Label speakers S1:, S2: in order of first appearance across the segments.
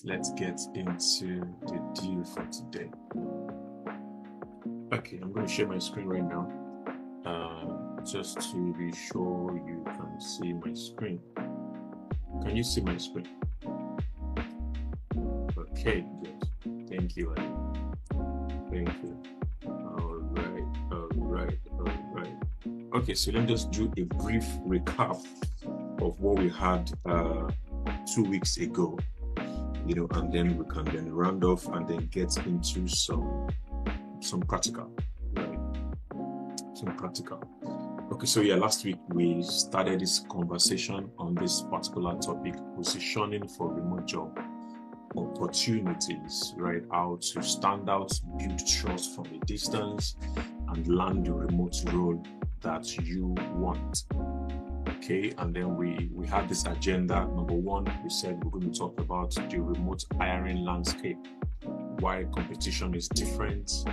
S1: let's get into the deal for today. Okay, I'm going to share my screen right now, just to be sure you can see my screen. Can you see my screen? Okay, good. Thank you, Adi. Thank you. All right. Okay, so let me just do a brief recap of what we had 2 weeks ago, and then we can then round off and then get into some practical, right? Some practical. Okay, so yeah, last week we started this conversation on this particular topic, positioning for remote job opportunities, right? How to stand out, build trust from a distance, and land the remote role that you want. Okay, and then we had this agenda. Number one, we said we're going to talk about the remote hiring landscape, why competition is different,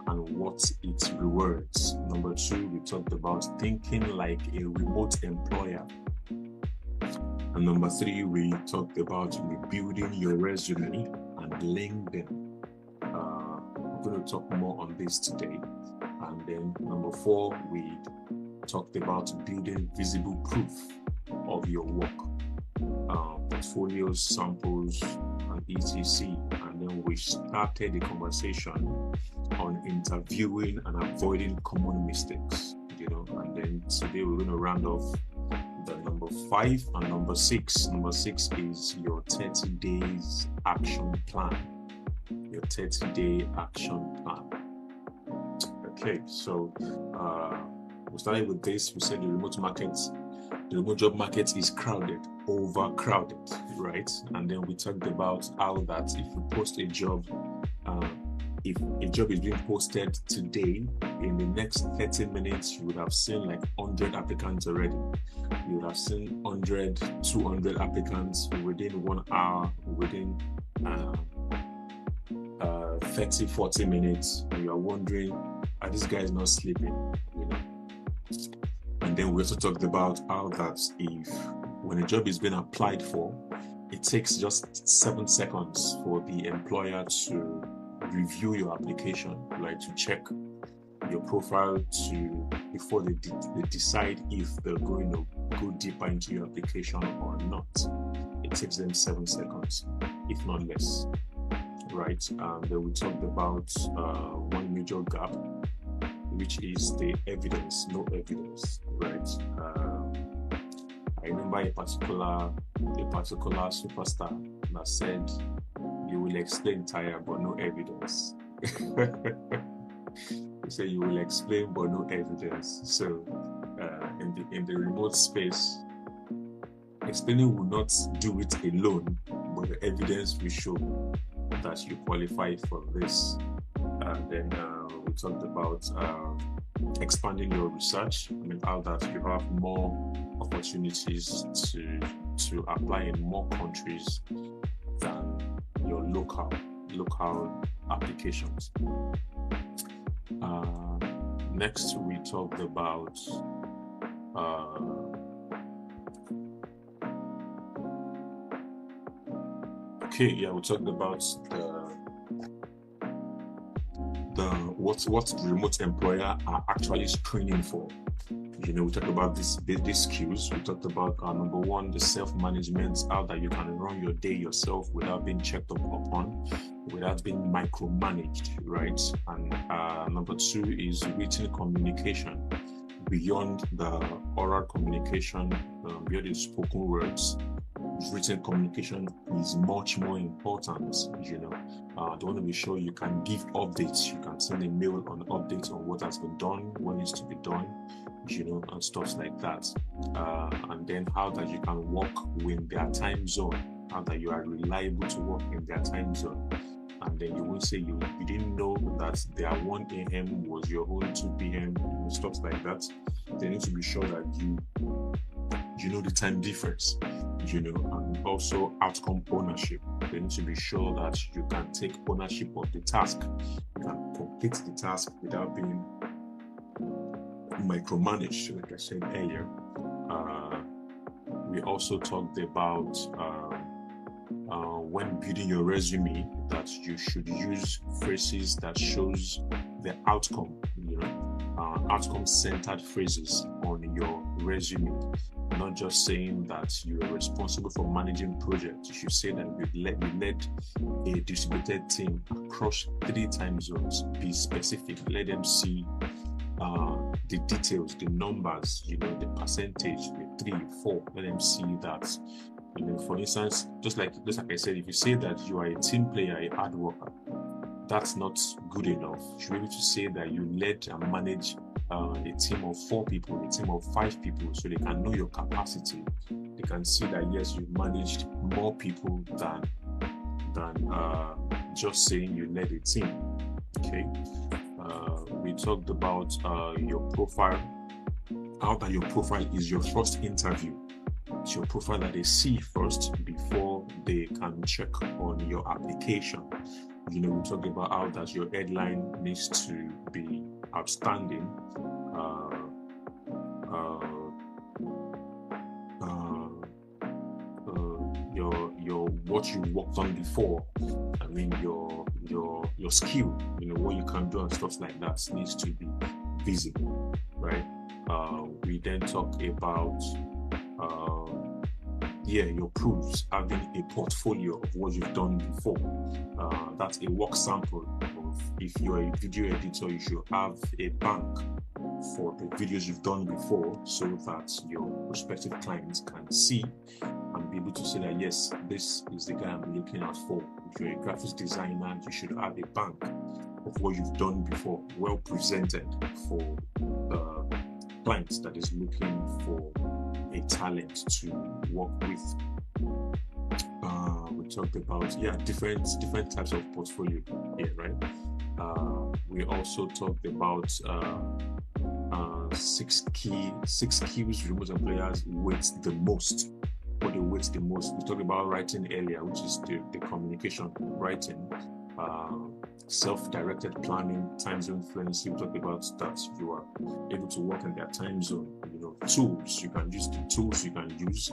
S1: and what it rewards. Number two, we talked about thinking like a remote employer. And number three, we talked about rebuilding your resume and LinkedIn. We're going to talk more on this today. And then number four, we talked about building visible proof of your work, portfolios, samples, and etc. And then we started the conversation on interviewing and avoiding common mistakes, and then today we're going to round off the number 5 and number 6. Number 6 is your 30 days action plan. Your 30-day action plan. Okay, so we started with this. We said the remote job market is crowded, overcrowded, right? And then we talked about how that if you post a job, if a job is being posted today, in the next 30 minutes, you would have seen like 100 applicants already. You would have seen 100, 200 applicants within 1 hour, within 30, 40 minutes. And you are wondering, are these guys not sleeping? And then we also talked about how that when a job is being applied for, it takes just 7 seconds for the employer to review your application, right? To check your profile before they decide if they're going to go deeper into your application or not. It takes them 7 seconds, if not less, right? Then we talked about one major gap, which is the no evidence, right? I remember a particular superstar that said, "You will explain tire, but no evidence." He said, "You will explain, but no evidence." So, in the remote space, explaining will not do it alone, but the evidence will show that you qualify for this. And then we talked about expanding your research. How that you have more opportunities to apply in more countries than your local applications. Next, we talked about we talked about what remote employer are actually screening for. We talked about these skills. We talked about number one, the self-management, how that you can run your day yourself without being checked up upon, without being micromanaged, right? And number two is written communication, beyond the oral communication, beyond the spoken words. Written communication is much more important. You want to be sure you can give updates. You can send a mail on updates on what has been done, what needs to be done, and stuff like that. And then how that you can work with their time zone, how that you are reliable to work in their time zone. And then you won't say you didn't know that their 1 a.m. was your own 2 p.m., stuff like that. They need to be sure that you know the time difference, and also outcome ownership. They need to be sure that you can take ownership of the task. You can complete the task without being micromanaged, like I said earlier. We also talked about when building your resume, that you should use phrases that shows the outcome, outcome-centered phrases on your resume. Not just saying that you are responsible for managing projects. You should say that you led a distributed team across 3 time zones. Be specific. Let them see the details, the numbers, the percentage, the 3, 4. Let them see that. For instance, just like I said, if you say that you are a team player, a hard worker, that's not good enough. You should be able to say that you led and manage a team of 4 people, a team of 5 people, so they can know your capacity. They can see that yes, you managed more people than just saying you led a team. Okay. We talked about your profile. How that your profile is your first interview. It's your profile that they see first before they can check on your application. We talked about how that your headline needs to be outstanding. Your what you worked on before. I mean your skill. What you can do and stuff like that needs to be visible, right? We then talk about your proofs, having a portfolio of what you've done before. That's a work sample of, if you're a video editor, you should have a bank for the videos you've done before, so that your prospective clients can see and be able to say that yes, this is the guy I'm looking out for. If you're a graphics designer, you should have a bank of what you've done before, well presented for clients that is looking for a talent to work with. We talked about different types of portfolio here, right? We also talked about 6 skills remote employers weight the most. What they weight the most. We talked about writing earlier, which is the communication writing. Self-directed planning, time zone fluency. We talked about that you are able to work in their time zone. Tools you can use. The tools you can use.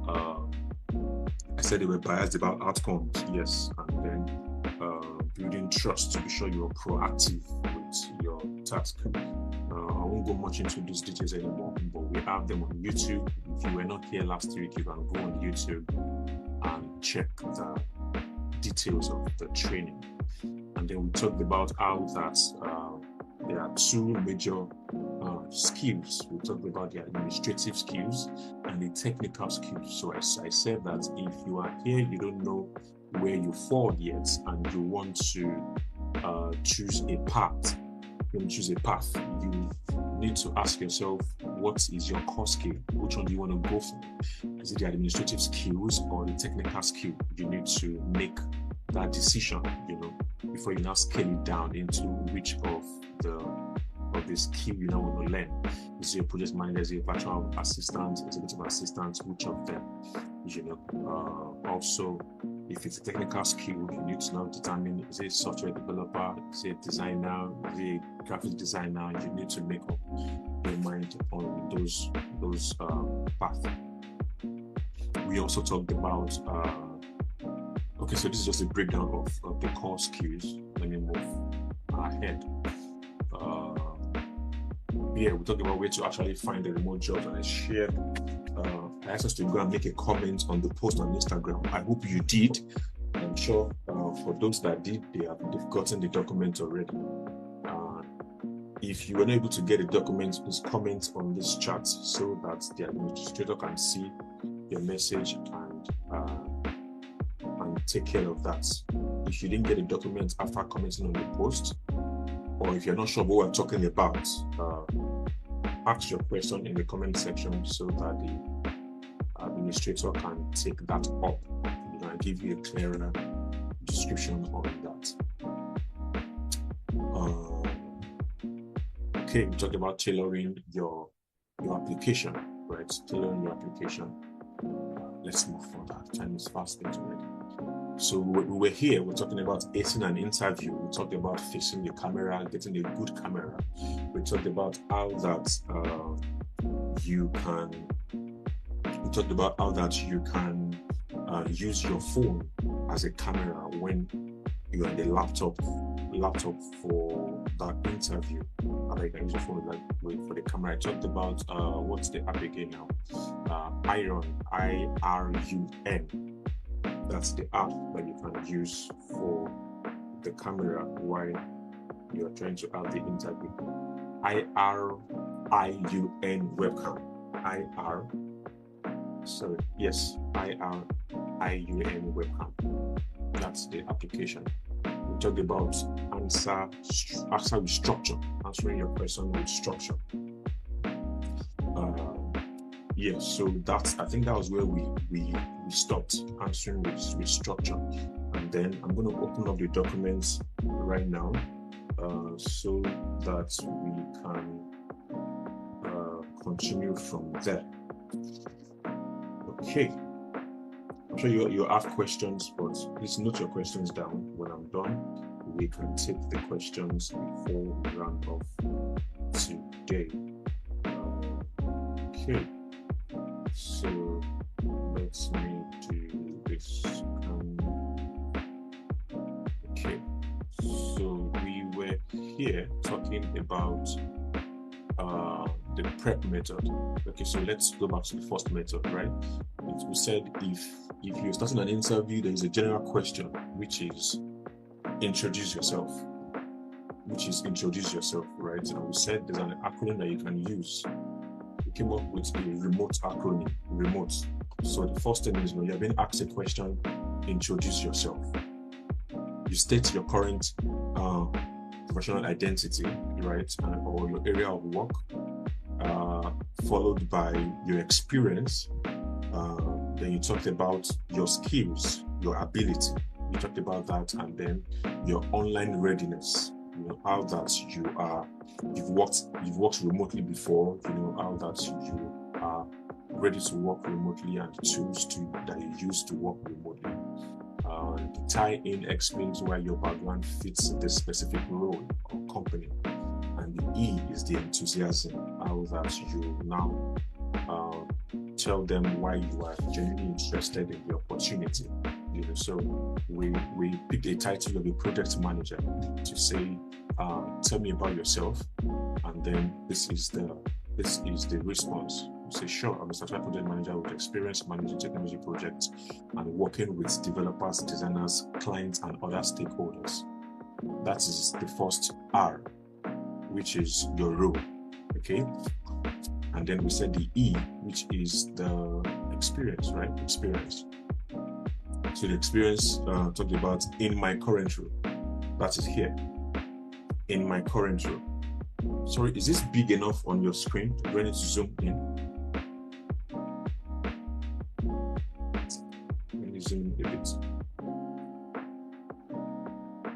S1: I said they were biased about outcomes, yes, and then building trust to be sure you're proactive with your task. I won't go much into these details anymore, but we have them on YouTube. If you were not here last week, you can go on YouTube and check the details of the training. And then we talked about how that there are 2 major skills. We talked about the administrative skills and the technical skills. So I said that if you are here, you don't know where you fall yet, and you want to choose a path. You need to ask yourself, what is your core skill? Which one do you want to go for? Is it the administrative skills or the technical skill? You need to make that decision, before you now scale it down into which of the skill you now want to learn. Is it a project manager? Is it a virtual assistant? Executive assistant? Which of them? Also, if it's a technical skill, you need to now determine, is it a software developer? Is it a designer? Is it a graphic designer? You need to make up your mind on those paths. We also talked about so this is just a breakdown of the core skills. Let me move ahead. We talked about where to actually find the remote jobs, and I shared. I asked us to go and make a comment on the post on Instagram. I hope you did. I'm sure for those that did, they've gotten the document already. If you were not able to get a document, please comment on this chat so that the administrator can see your message and take care of that. If you didn't get a document after commenting on the post, or if you're not sure what we're talking about, ask your question in the comment section so that the administrator can take that up and give you a clearer description on that. Okay, we talked about tailoring your application, right? Tailoring your application. Let's move further. Time is fast spent already. So we were here, we're talking about acing an interview. We talked about fixing the camera, getting a good camera. We talked about how that you can use your phone as a camera when you're on the laptop for that interview. And I can use your phone for the camera. I talked about what's the app again now? Iron, IRUN. That's the app that you can use for the camera while you're trying to have the interview. IRIUN webcam. IRIUN webcam. That's the application. We talked about answer with structure, answering your question with structure. So I think that was where we stopped, answering with structure. And then I'm going to open up the documents right now so that we can continue from there. Okay. I'm sure you have questions, but please note your questions down. When I'm done, we can take the questions before we round off today. Okay. So let me do this. Okay. So we were here talking about the prep method. Okay, so let's go back to the first method, right? We said if you're starting an interview, there is a general question, which is introduce yourself, right? And we said there's an acronym that you can use. We came up with a remote acronym, remote. So the first thing is when you're being asked a question, introduce yourself. You state your current professional identity, right? Or your area of work, followed by your experience. Then you talked about your skills, your ability. You talked about that, and then your online readiness. You know how that you've worked remotely before. You know how that you are ready to work remotely, and the tools that you use to work remotely. The tie-in explains why your background fits the specific role or company, and the E is the enthusiasm. How that you now tell them why you are genuinely interested in the opportunity. You know, so we picked a title of a project manager to say, tell me about yourself, and then this is the response. You say, sure, I'm a certified project manager with experience managing technology projects and working with developers, designers, clients, and other stakeholders. That is the first R, which is your role. Okay. And then we said the E, which is the experience, right? Experience. So the experience talked about in my current role. That is here. In my current role. Sorry, is this big enough on your screen? Do I need to zoom in? Let me zoom in a bit.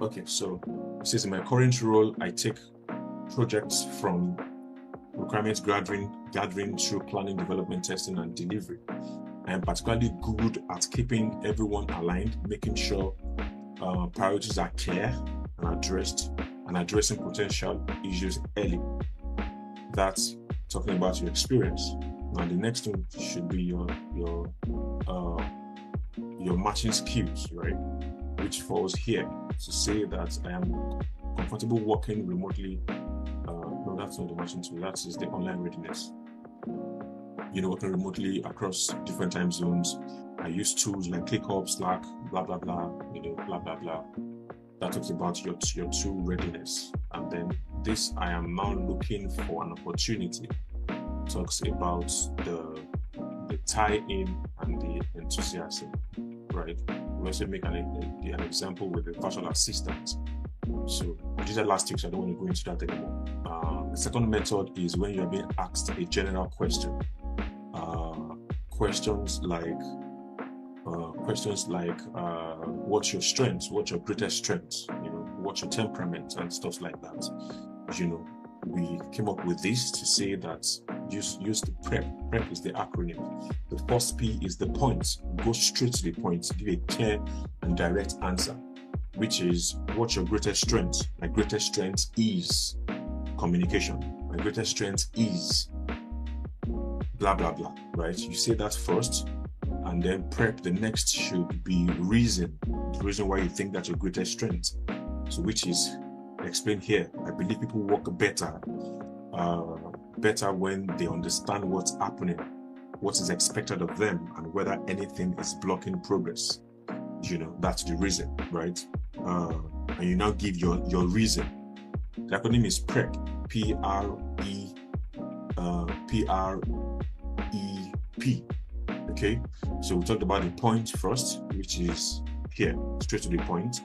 S1: Okay, so it says in my current role, I take projects from requirements gathering through planning, development, testing, and delivery. I am particularly good at keeping everyone aligned, making sure priorities are clear and addressed, and addressing potential issues early. That's talking about your experience. Now the next thing should be your matching skills, right? Which falls here to say that I am comfortable working remotely. No, that's not the matching tool. That is the online readiness. You know, working remotely across different time zones. I use tools like ClickUp, Slack, blah blah blah. You know, blah blah blah. That talks about your tool readiness. And then this, I am now looking for an opportunity. Talks about the tie-in and the enthusiasm, right? We also make an example with the virtual assistant. So I did that last week, so I don't want to go into that anymore. The second method is when you're being asked a general question. Questions like what's your strengths, what's your greatest strengths, you know, what's your temperament and stuff like that. You know, we came up with this to say that use the prep. Prep is the acronym. The first P is the point. Go straight to the point. Give a clear and direct answer, which is what's your greatest strength? My greatest strength is communication. My greatest strength is blah blah blah, right? You say that first, and then prep. The next should be reason. the reason why you think that's your greatest strength. So which is explained here. I believe people work better when they understand what's happening, what is expected of them, and whether anything is blocking progress. That's the reason, right? And you now give your reason. The acronym is PREP, P-R-E-P. Okay, so we talked about the point first, which is here, straight to the point.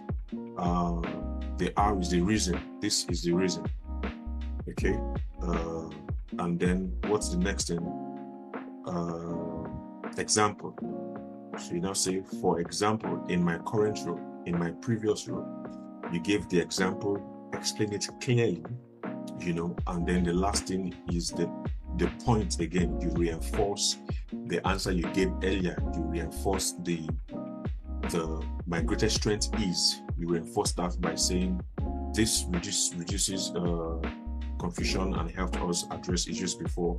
S1: The R is the reason. This is the reason. Okay, and then what's the next thing? Example. So you now say, for example, in my current role, in my previous role, you gave the example, explain it clearly, and then the last thing is the point again. You reinforce the answer you gave earlier. You reinforce the my greatest strength is. You reinforce that by saying this reduces confusion and helped us address issues before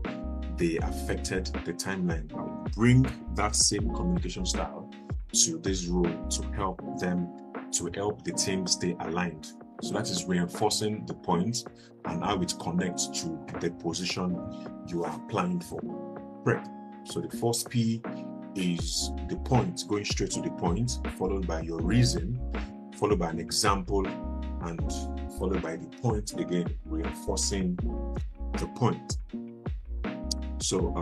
S1: they affected the timeline. I will bring that same communication style to this role to help the team stay aligned. So that is reinforcing the point and how it connects to the position you are applying for. Prep. So the first P is the point, going straight to the point, followed by your reason, followed by an example, and followed by the point again, reinforcing the point. So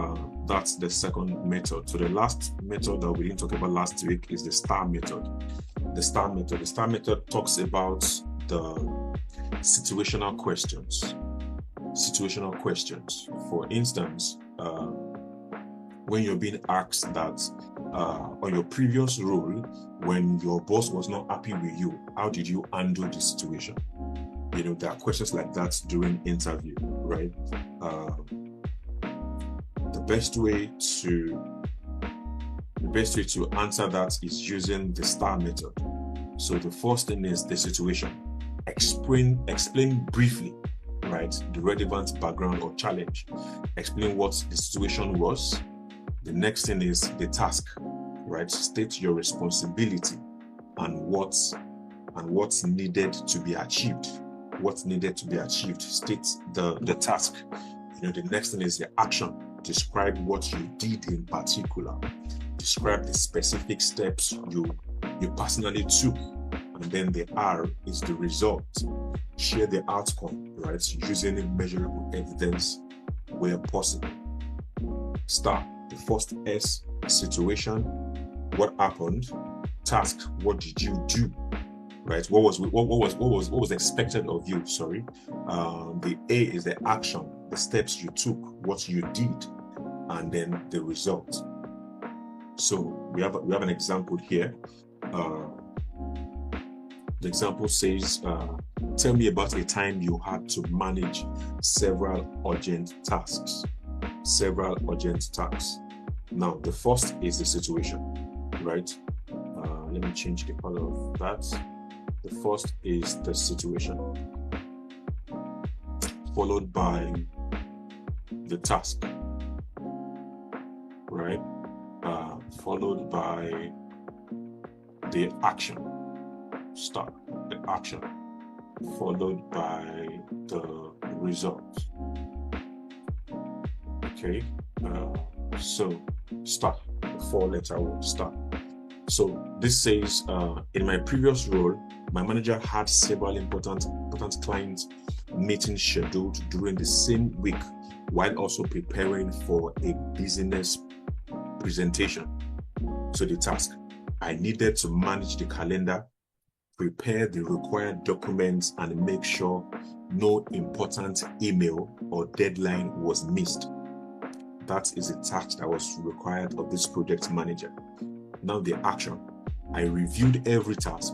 S1: that's the second method. So the last method that we didn't talk about last week is the STAR method. The STAR method talks about the situational questions. For instance, when you're being asked that on your previous role, when your boss was not happy with you, how did you handle the situation? There are questions like that during interview, right? The best way to answer that is using the STAR method. So the first thing is the situation. Explain briefly, right, the relevant background or challenge. Explain what the situation was. The next thing is the task, right? State your responsibility and what's needed to be achieved. State the task. The next thing is the action. Describe what you did in particular. Describe the specific steps you personally took. And then the R is the result. Share the outcome, right? Using measurable evidence where possible. STAR. The first S, situation. What happened? Task. What did you do? Right? What was expected of you? Sorry. The A is the action, the steps you took, what you did, and then the result. So we have an example here. The example says, tell me about a time you had to manage several urgent tasks. Now, the first is the situation, right? Let me change the color of that. The first is the situation, followed by the task, right? Followed by the action. Start the action, followed by the result. Okay, so start, the 4-letter word, start. So this says, in my previous role, my manager had several important client meetings scheduled during the same week while also preparing for a business presentation. So the task, I needed to manage the calendar, prepare the required documents, and make sure no important email or deadline was missed. That is a task that was required of this project manager. Now the action. I reviewed every task,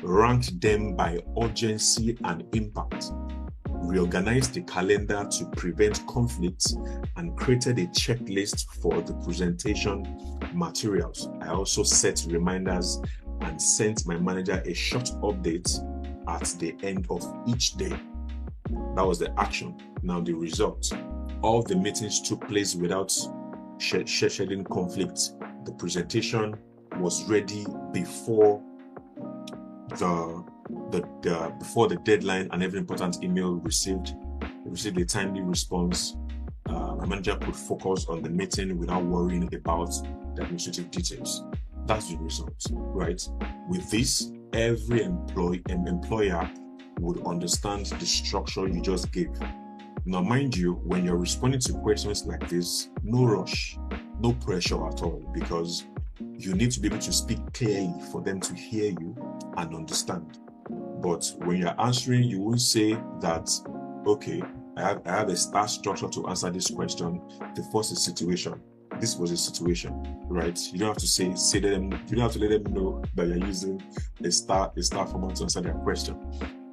S1: ranked them by urgency and impact, reorganized the calendar to prevent conflicts, and created a checklist for the presentation materials. I also set reminders and sent my manager a short update at the end of each day. That was the action. Now the result. All the meetings took place without shedding conflict. The presentation was ready before before the deadline and every important email received a timely response, my manager could focus on the meeting without worrying about the administrative details. That's the result, right? With this, every employer would understand the structure you just gave. Now, mind you, when you're responding to questions like this, no rush, no pressure at all, because you need to be able to speak clearly for them to hear you and understand. But when you're answering, you won't say that, okay, I have a star structure to answer this question. The first is situation. This was a situation, right? You don't have to say them. You don't have to let them know that you're using a star format to answer their question.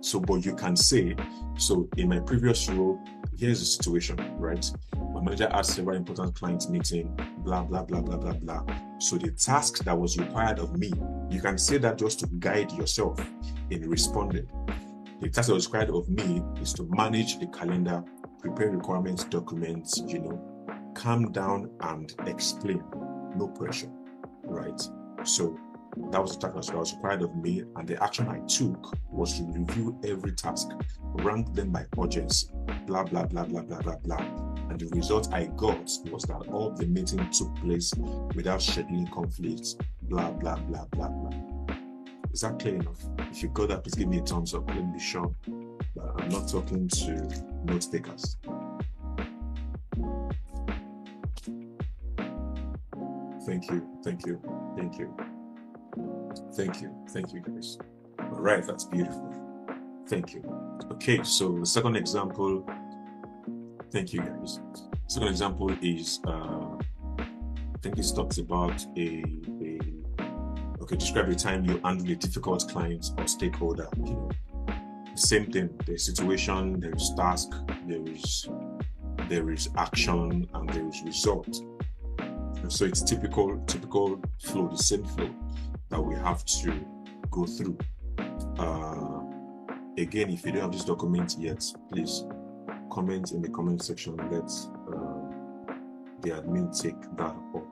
S1: So, but you can say, so in my previous role, here's the situation, right? My manager had several important client meeting, blah, blah, blah, blah, blah, blah. So the task that was required of me, you can say that just to guide yourself in responding. The task that was required of me is to manage the calendar, prepare requirements, documents, calm down and explain. No pressure, right? So that was the task that was required of me, and the action I took was to review every task, rank them by urgency, blah, blah, blah, blah, blah, blah, blah. And the result I got was that all the meeting took place without scheduling conflicts, blah, blah, blah, blah, blah. Is that clear enough? If you got that, please give me a thumbs up. Let me be sure that I'm not talking to note takers. Thank you, thank you, thank you. Thank you, guys. All right, that's beautiful. Thank you. Okay, so the second example, thank you, guys. Second example is, I think this talks about describe a time you handle a difficult client or stakeholder. Same thing. There's situation, there is task, there is action, and there is result. So it's typical flow, the same flow that we have to go through. Again, if you don't have this document yet, please comment in the comment section. Let the admin take that up.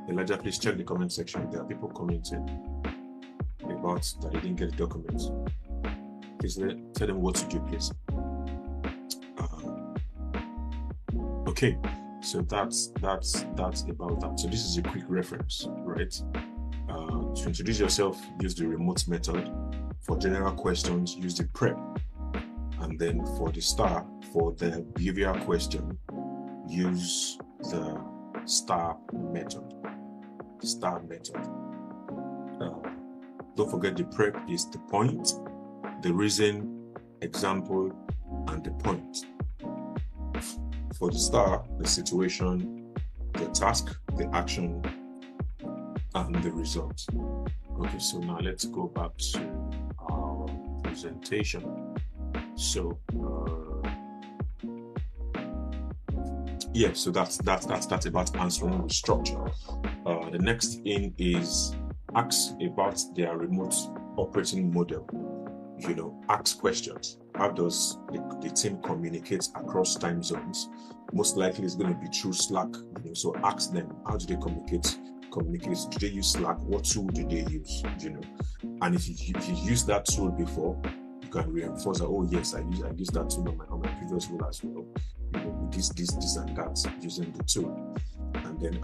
S1: Elijah, please check the comment section. There are people commenting about that they didn't get the document. Please tell them what to do, please. Okay, so that's about that. So this is a quick reference, right? To introduce yourself, use the remote method. For general questions, use the prep. And then for the star, for the behavioral question, use the star method. Don't forget the prep is the point, the reason, example, and the point. For the star, the situation, the task, the action, and the result. Okay, so now let's go back to our presentation. So so that's about answering with structure. The next thing is ask about their remote operating model. Ask questions. How does the team communicate across time zones? Most likely it's going to be through Slack. So ask them, how do they communicate? Do they use Slack? What tool do they use? And if you use that tool before, you can reinforce that. Oh yes, I use that tool on my previous role as well. This and that using the tool. And then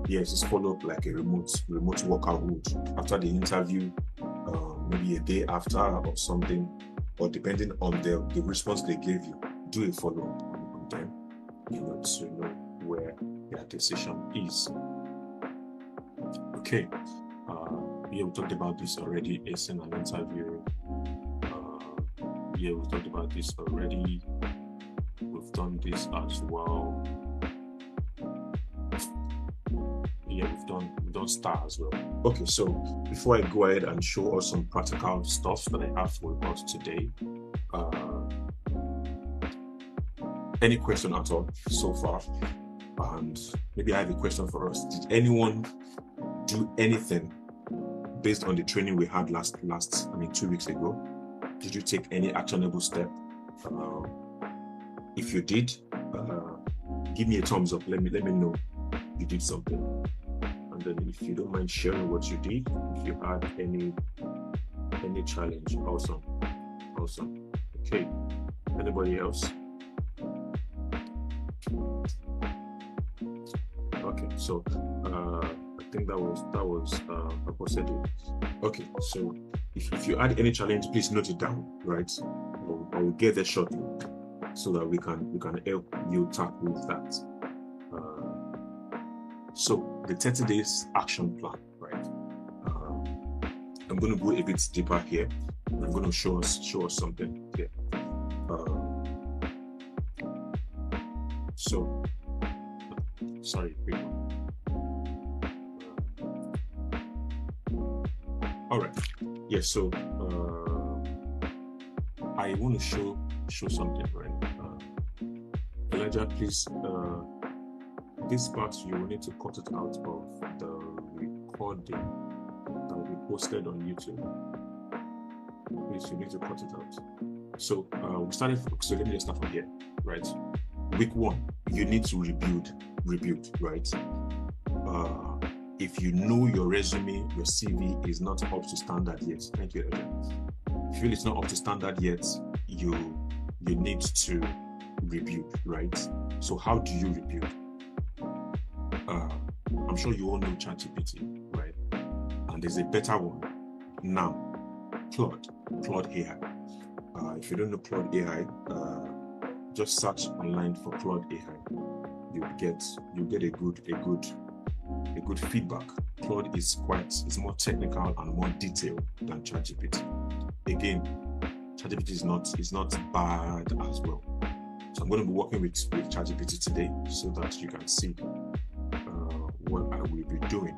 S1: just follow up like a remote worker would after the interview, maybe a day after or something, or depending on the response they gave you, do a follow-up on them, to know where their decision is. Okay, we talked about this already. It's in an interview. We talked about this already. We've done this as well. We've done star as well. Okay, so before I go ahead and show us some practical stuff that I have for us today, any question at all so far? And maybe I have a question for us. Did anyone do anything based on the training we had 2 weeks ago? Did you take any actionable step? If you did, give me a thumbs up. Let me know you did something. And then if you don't mind sharing what you did, if you had any Any challenge? Awesome. Okay. Anybody else? Okay, so I think that was proposed. Okay, so if you add any challenge, please note it down, right? I will get there shortly so that we can help you tackle that. So the 30 days action plan, right? I'm going to go a bit deeper here. I'm going to show us something here. So, sorry, all right. Yeah. So I want to show something, right? Elijah, please. This part you will need to cut it out of the recording that will be posted on YouTube. Please, you need to cut it out. So we started. So let me just start from here, right? Week 1, you need to rebuild, right? If you know your resume, your CV is not up to standard yet, thank you, Elijah. If you feel it's not up to standard yet, you need to rebuild, right? So how do you rebuild? I'm sure you all know ChatGPT, right? And there's a better one now, Claude AI. If you don't know Claude AI, just search online for Claude AI. You'll get a good feedback. Claude is more technical and more detailed than ChatGPT. Again, ChatGPT is not bad as well. So I'm going to be working with ChatGPT today so that you can see what I will be doing.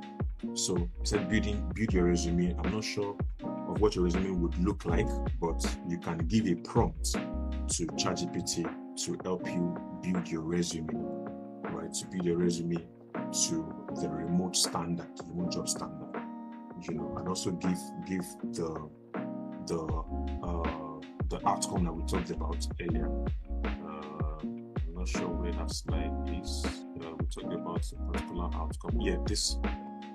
S1: So I said build your resume. I'm not sure of what your resume would look like, but you can give a prompt to ChatGPT to help you build your resume, right? To build your resume to the remote job standard, and also give the outcome that we talked about earlier. I'm not sure where that slide is. We talked about a particular outcome. Yeah,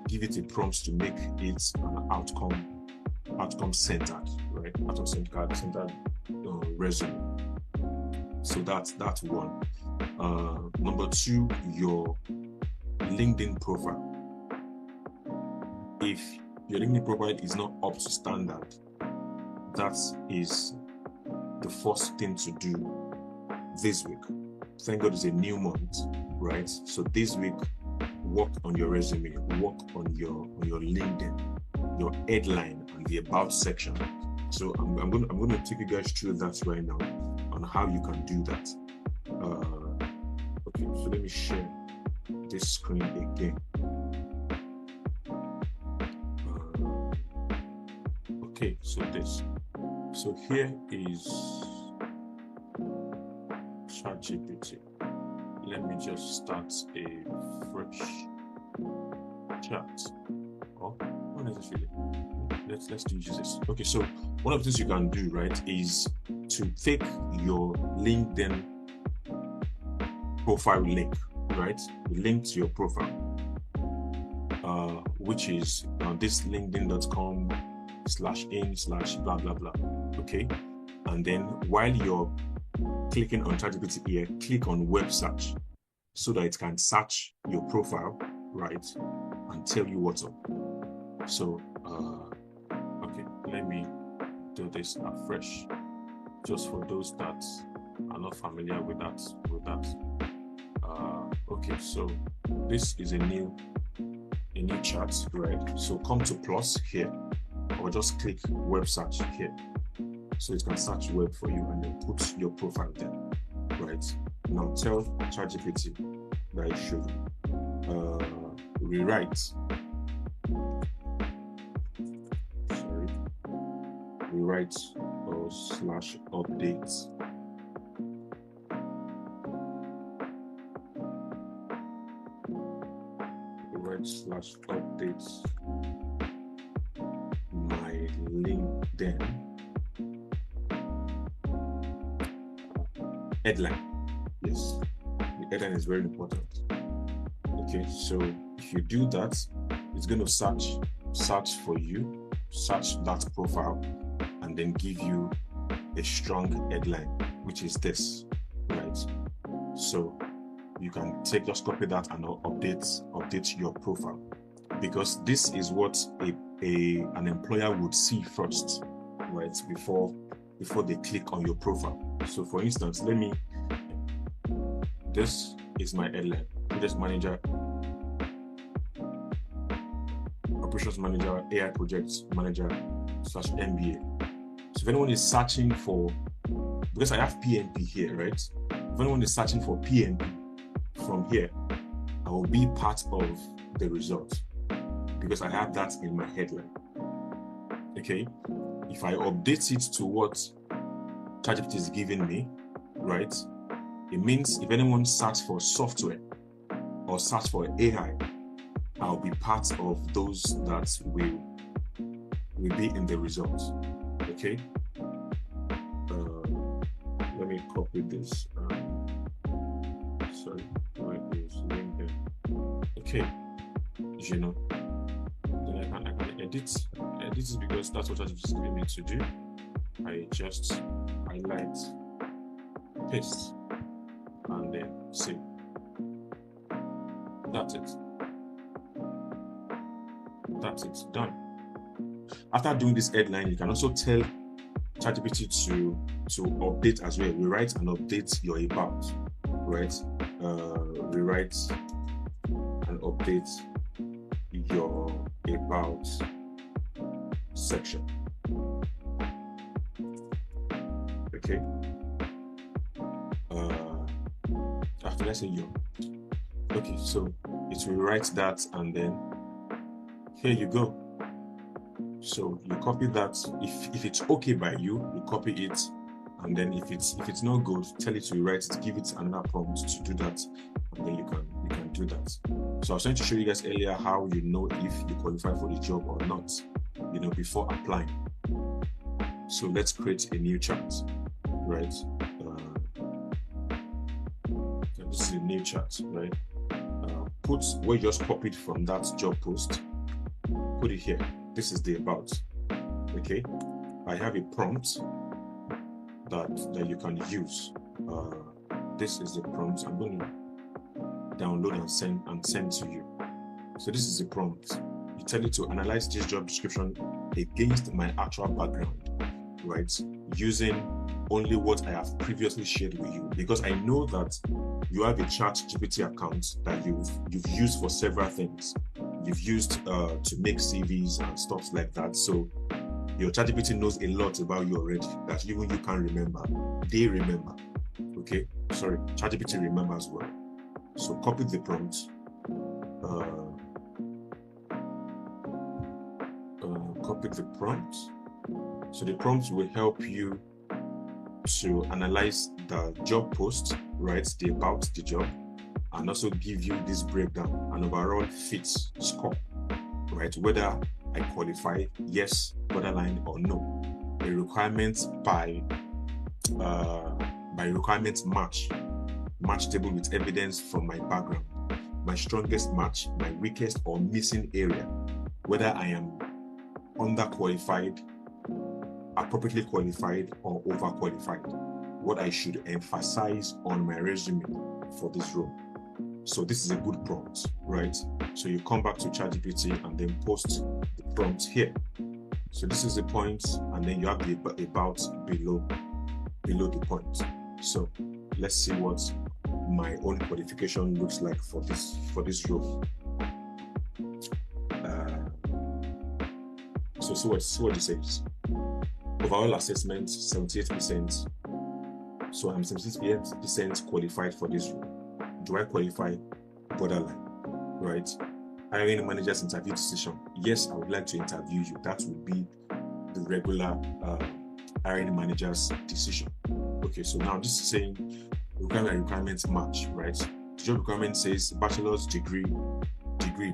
S1: give it a prompt to make it an outcome centered, right? Outcome centered resume. So that's one. Number 2, your LinkedIn profile. If your LinkedIn profile is not up to standard, that is the first thing to do this week. Thank God it's a new month, right? So this week, work on your resume, work on your LinkedIn, your headline, and the about section. So I'm going to take you guys through that right now on how you can do that. Okay, so let me share this screen again. Okay, so here is ChatGPT. Let me just start a fresh chat. Oh, what necessarily? Let's do this. Okay, so one of the things you can do, right, is to take your LinkedIn profile link, right? The link to your profile, which is this linkedin.com/in/blah blah blah. Okay, and then while you're clicking on ChatGPT here, click on web search so that it can search your profile, right, and tell you what's up. So okay, let me do this afresh just for those that are not familiar with that. Okay, so this is a new chat, right? So come to plus here, or just click web search here, so it can search web for you and then put your profile there, right? Now tell ChatGPT that it should rewrite or /updates my LinkedIn headline. Yes, the headline is very important. Okay, so if you do that, it's going to search for you search that profile and then give you a strong headline, which is this, right? So you can just copy that and update your profile, because this is what an employer would see first, right? Before they click on your profile. So for instance, this is my headline: project manager, operations manager, AI project manager / MBA. So if anyone is searching for, because I have PMP here, right? If anyone is searching for PMP from here, I will be part of the result because I have that in my headline. Okay. If I update it to what ChatGPT is giving me, right? It means if anyone search for software or search for AI, I'll be part of those that will be in the results. Okay. Let me copy this. Sorry, why is link there? Okay. Then I can edit it because that's what ChatGPT is giving me to do. I just highlight, paste, and then save. That's it. Done. After doing this headline, you can also tell ChatGPT to update as well. Rewrite and update your about, right? Rewrite and update your about section. Okay. After, let's say your. Okay, so it will write that, and then here you go. So you copy that. If it's okay by you, you copy it, and then if it's not good, tell it to rewrite it, give it another prompt to do that, and then you can do that. So I was trying to show you guys earlier how you know if you qualify for the job or not, before applying. So let's create a new chart, right? This is a new chart, right? Put what you just copied from that job post, put it here. This is the about. Okay, I have a prompt that you can use. This is the prompt I'm going to download and send to you. So this is the prompt. You tell it to analyze this job description against my actual background, right? Using only what I have previously shared with you, because I know that you have a ChatGPT account that you've used for several things. You've used to make CVs and stuff like that. So your ChatGPT knows a lot about you already that even you can't remember. They remember. Okay, sorry, ChatGPT remembers well. So copy the prompt. Copy the prompt. So the prompt will help you to analyze the job post, right? The about the job, and also give you this breakdown and overall fit score, right? Whether I qualify, yes, borderline, or no. A requirement by requirement match table with evidence from my background, my strongest match, my weakest or missing area, whether I am underqualified, appropriately qualified, or overqualified, what I should emphasize on my resume for this role. So this is a good prompt, right? So you come back to ChatGPT and then post the prompt here. So this is the point, and then you have the about below the point. So let's see what my own qualification looks like for this role. So see what it says. Overall assessment 78%. So I'm 78% qualified for this role. Do I qualify? Borderline, right? Hiring managers interview decision. Yes, I would like to interview you. That would be the regular hiring manager's decision. Okay, so now this is saying requirements match, right? The job requirement says bachelor's degree,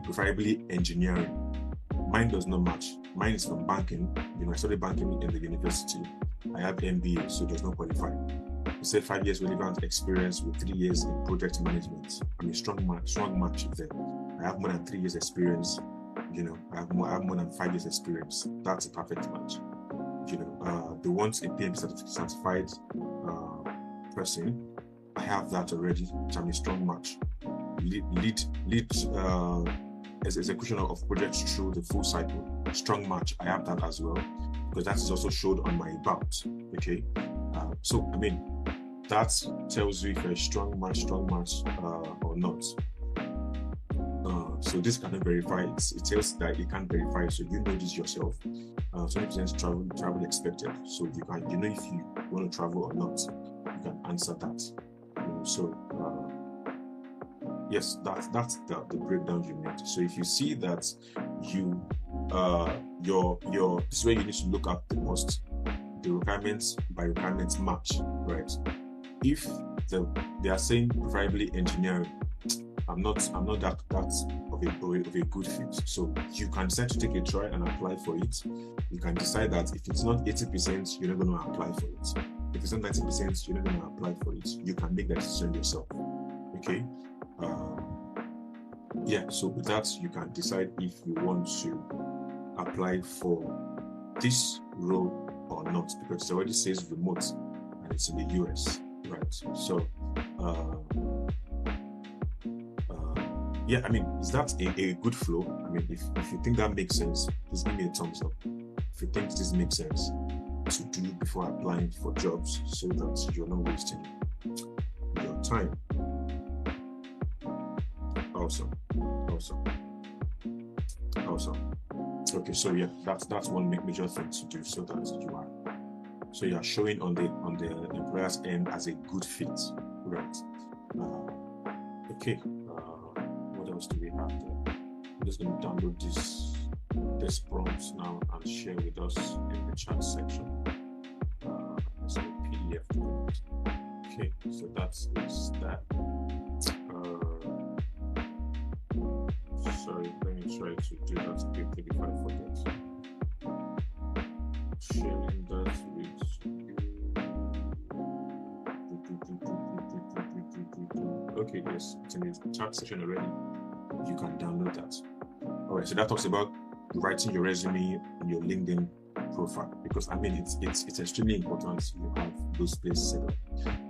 S1: preferably engineering. Mine does not match. Mine is from banking. I studied banking in the university. I have MBA, so it does not qualify. It said 5 years relevant experience with 3 years in project management. I'm a strong match there. I have more than 3 years experience I have more than 5 years experience. That's a perfect match. They want a PMP certified person. I have that already, which I'm a strong match. Lead execution of projects through the full cycle. Strong match. I have that as well, because that is also showed on my about. Okay, so I mean, that tells you if you're a strong match or not. So this cannot verify it. It tells that you can't verify, so you know this yourself. 20% travel expected. So if you want to travel or not, you can answer that. Yes, that's the breakdown you made. So if you see that this is where you need to look at the requirements by requirements match, right? If they are saying preferably engineering, I'm not that of a good fit. So you can decide to take a try and apply for it. You can decide that if it's not 80%, you're not going to apply for it. If it's not 90%, you're not going to apply for it. You can make that decision yourself. Okay. So with that, you can decide if you want to apply for this role or not, because it already says remote and it's in the US, right? So is that a good flow? I mean, if you think that makes sense, please give me a thumbs up. If you think this makes sense to do before applying for jobs, so that you're not wasting your time. Awesome. Okay, so yeah, that's one major thing to do, so that you are showing on the employer's end as a good fit, right? Okay. What else do we have there? I'm just going to download this prompt now and share with us in the chat section. It's a PDF document. Okay, so that is that. Sorry, let me try to do that quickly before I forget. Sharing that with you. Okay, yes, it's in the chat section already. You can download that. All right, so that talks about writing your resume and your LinkedIn profile, because I mean it's extremely important you have those places set up,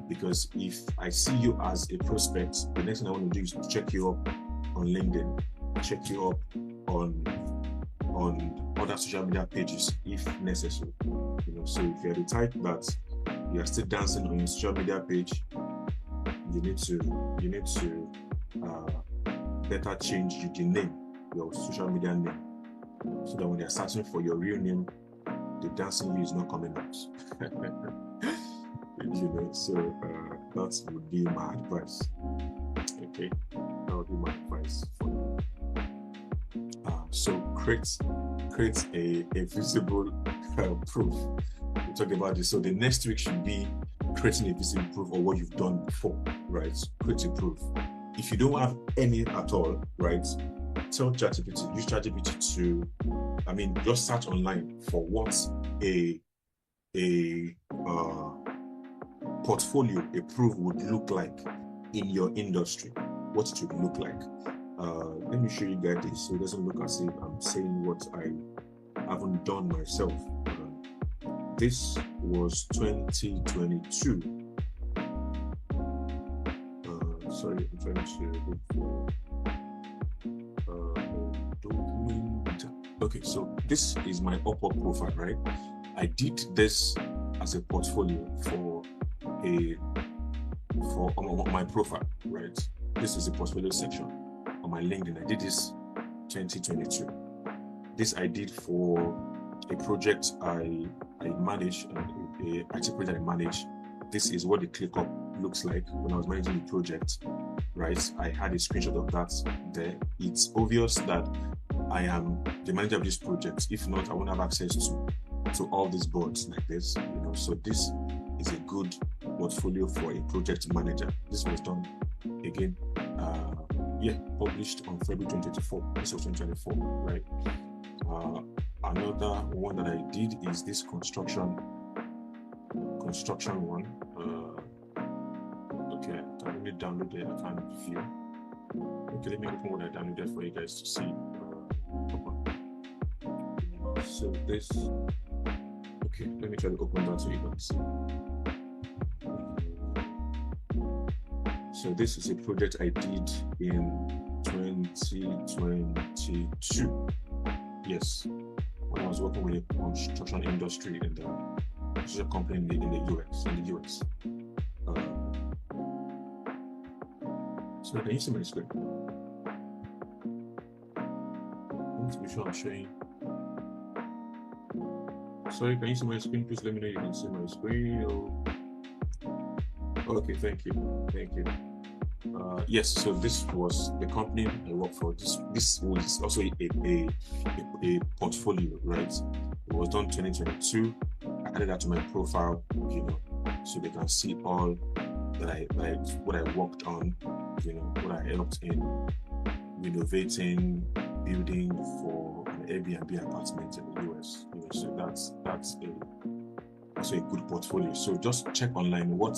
S1: because if I see you as a prospect, the next thing I want to do is check you up on LinkedIn, check you up on other social media pages if necessary. So if you're the type that you are still dancing on your social media page, you need to better change the name, your social media name, so that when they're searching for your real name, the dancing you is not coming out. So that would be my advice. Okay, that would be my advice for you. So create a visible proof. We'll talk about this. So the next week should be creating a visible proof of what you've done before, right? Create a proof. If you don't have any at all, right, tell ChatGPT, use ChatGPT to, just search online for what a portfolio, a proof would look like in your industry, what it would look like. Let me show you guys this so it doesn't look as if I'm saying what I haven't done myself. This was 2022. Sorry, I'm trying to look for document. Okay, so this is my Upwork profile, right? I did this as a portfolio for my profile, right? This is the portfolio section on my LinkedIn. I did this 2022. This I did for a project I managed, a IT project I managed. This is what the ClickUp looks like when I was managing the project, right? I had a screenshot of that there. It's obvious that I am the manager of this project. If not, I won't have access to all these boards like this, So this is a good portfolio for a project manager. This was done again, published on February 2024. This was 2024, right? Another one that I did is this construction one. Okay, I can only download it. I can't view. Okay, let me open what I downloaded for you guys to see. So this, okay, let me try to open that so you can see. So this is a project I did in 2022. Yes, when I was working with a construction industry in the construction company in the US. So can you see my screen? I need to be sure I'm showing. Sorry, can you see my screen? Please let me know you can see my screen. Okay, thank you. Yes, so this was the company I work for. This was also a portfolio, right? It was done 2022. I added that to my profile, so they can see all that what I worked on, what I helped in renovating, building for an Airbnb apartment in the US. So that's also a good portfolio. So just check online what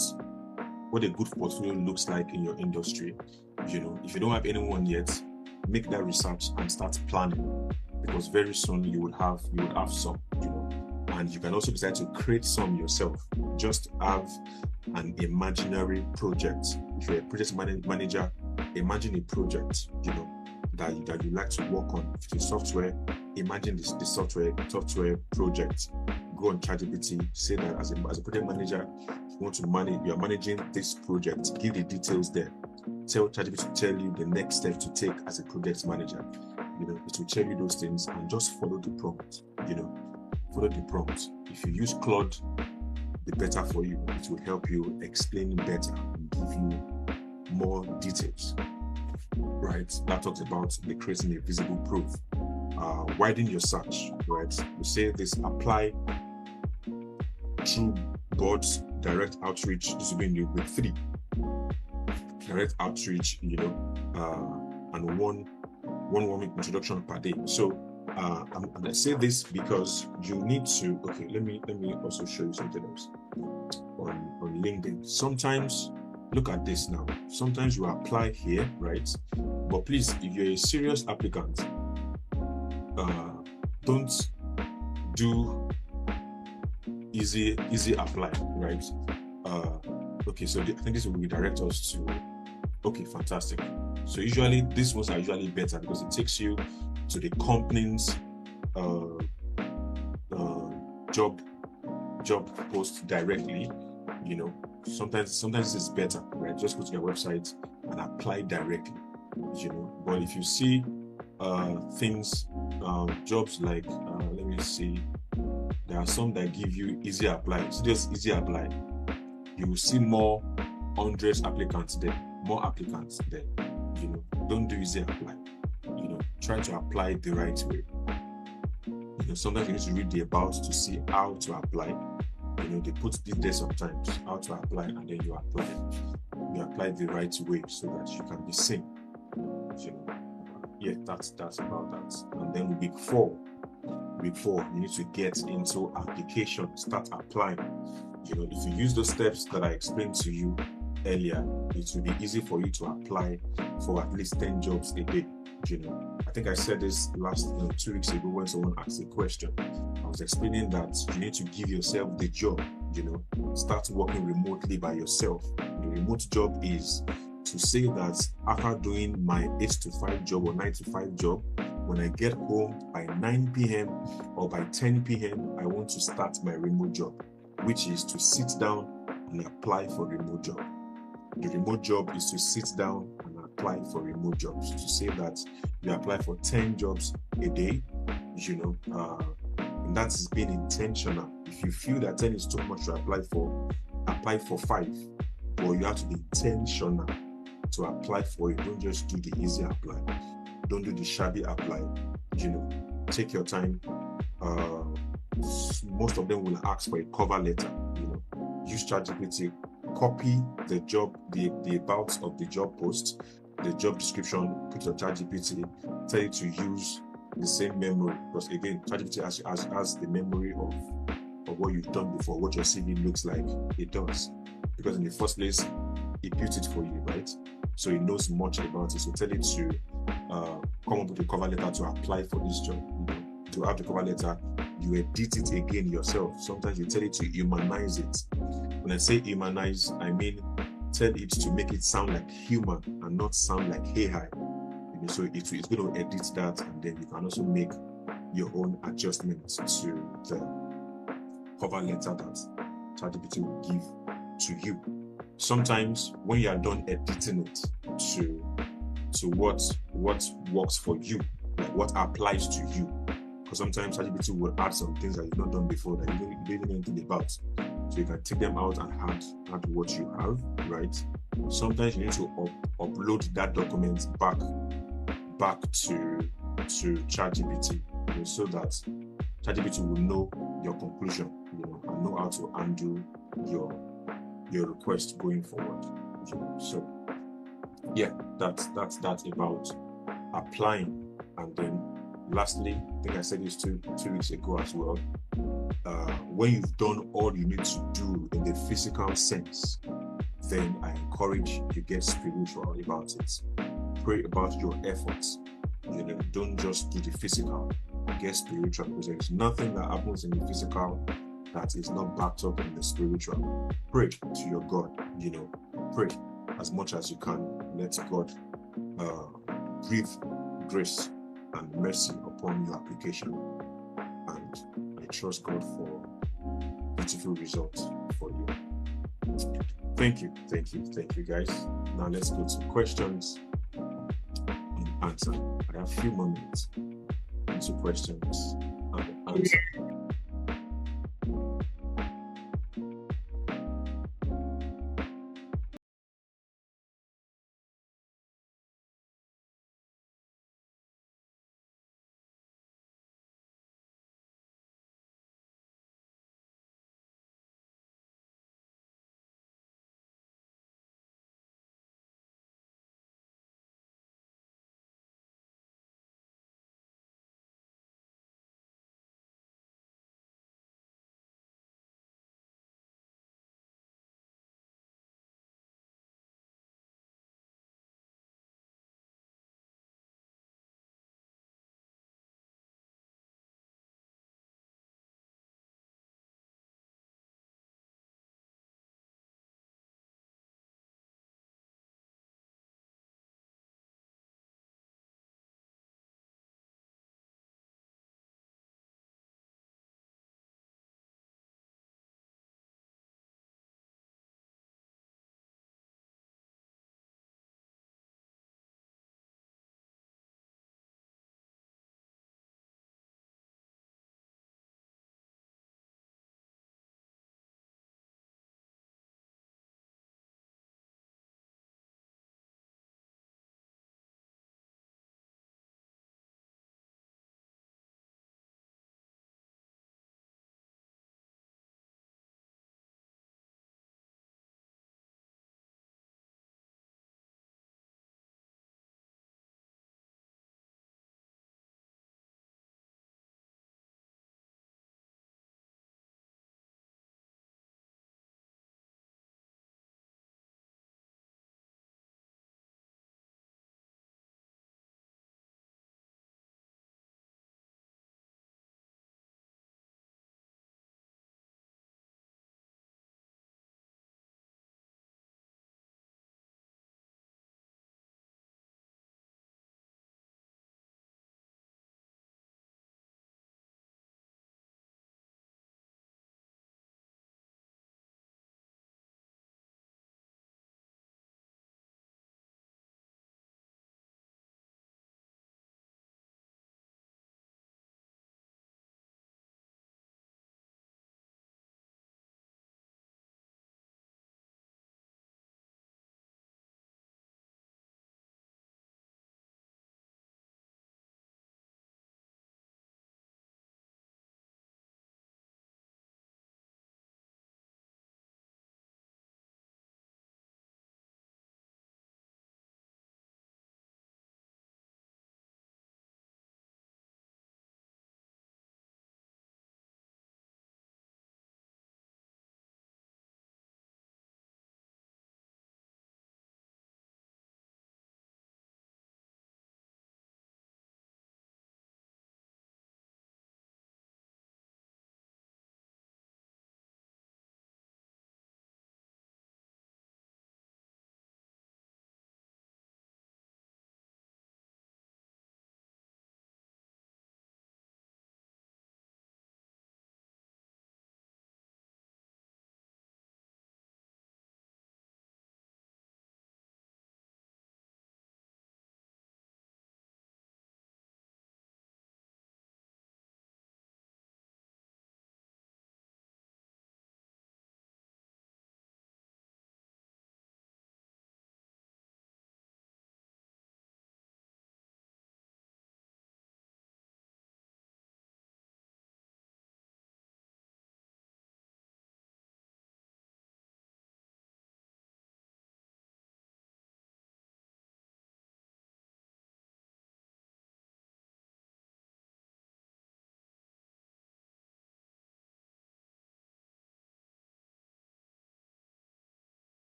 S1: a good portfolio looks like in your industry. If you don't have anyone yet, make that research and start planning, because very soon you would have some, and you can also decide to create some yourself. Just have an imaginary project. If you're a project manager, imagine a project, that you like to work on. If it's software, imagine the software project. Go on ChatGPT, say that as a project manager, you are managing this project, give the details there. Tell ChatGPT to tell you the next step to take as a project manager. It will tell you those things, and just follow the prompt. Follow the prompt. If you use Claude, the better for you. It will help you explain better and give you more details. Right? That talks about creating a visible proof. Widen your search. Right? We say this: apply through boards, direct outreach. This will be in with 3 direct outreach, and one introduction per day. So I'm gonna say this because you need to. Okay, let me also show you something else on LinkedIn. Sometimes, look at this now. Sometimes you apply here, right? But please, if you're a serious applicant, don't do easy apply, right? Okay, so I think this will redirect us to. Okay, fantastic. So usually these ones are usually better because it takes you to the company's job post directly. Sometimes this is better, right? Just go to their website and apply directly. But if you see things, jobs like let me see, there are some that give you easy apply. So just easy apply, you will see more hundreds applicants there. Don't do easy apply. Try to apply the right way. Sometimes you need to read the about to see how to apply. They put the there sometimes how to apply, and then you apply. You apply the right way so that you can be seen. Yeah, that's about that. And then week 4, you need to get into application, start applying. If you use those steps that I explained to you earlier, it will be easy for you to apply for at least 10 jobs a day. I think I said this last 2 weeks ago when someone asked a question. I was explaining that you need to give yourself the job. Start working remotely by yourself. The remote job is to say that after doing my 8 to 5 job or 9 to 5 job, when I get home by 9 p.m. or by 10 p.m., I want to start my remote job, which is to sit down and apply for remote job. The remote job is to sit down and apply for remote jobs. To say that you apply for 10 jobs a day, and that is being intentional. If you feel that 10 is too much to apply for 5, but you have to be intentional to apply for it. Don't just do the easy apply. Don't do the shabby apply. Take your time. Most of them will ask for a cover letter. Use ChatGPT. Copy the job, the about of the job post, the job description, put your ChatGPT, tell it to use the same memory, because again, ChatGPT has the memory of what you've done before, what your CV looks like. It does, because in the first place, it built it for you, right? So it knows much about it. So tell it to come up with a cover letter to apply for this job. To have the cover letter, you edit it again yourself. Sometimes you tell it to humanize it. When I say humanize, I mean tell it to make it sound like human and not sound like AI. So it's going to edit that, and then you can also make your own adjustments to the cover letter that ChatGPT will give to you. Sometimes when you are done editing it to what works for you, like what applies to you, because sometimes ChatGPT will add some things that you've not done before that you don't know anything about. So you can take them out and add what you have, right? Sometimes you need to upload that document back to ChatGPT, so that ChatGPT will know your conclusion, and know how to undo your request going forward. So yeah, that's about applying. And then lastly, I think I said this two weeks ago as well, when you've done all you need to do in the physical sense, then I encourage you get spiritual about it. Pray about your efforts. Don't just do the physical, get spiritual, because there's nothing that happens in the physical that is not backed up in the spiritual. Pray to your God, pray as much as you can. Let God breathe grace and mercy upon your application, and I trust God for beautiful results for you. Thank you guys. Now let's go to questions and answer. I have a few more minutes into questions and answer.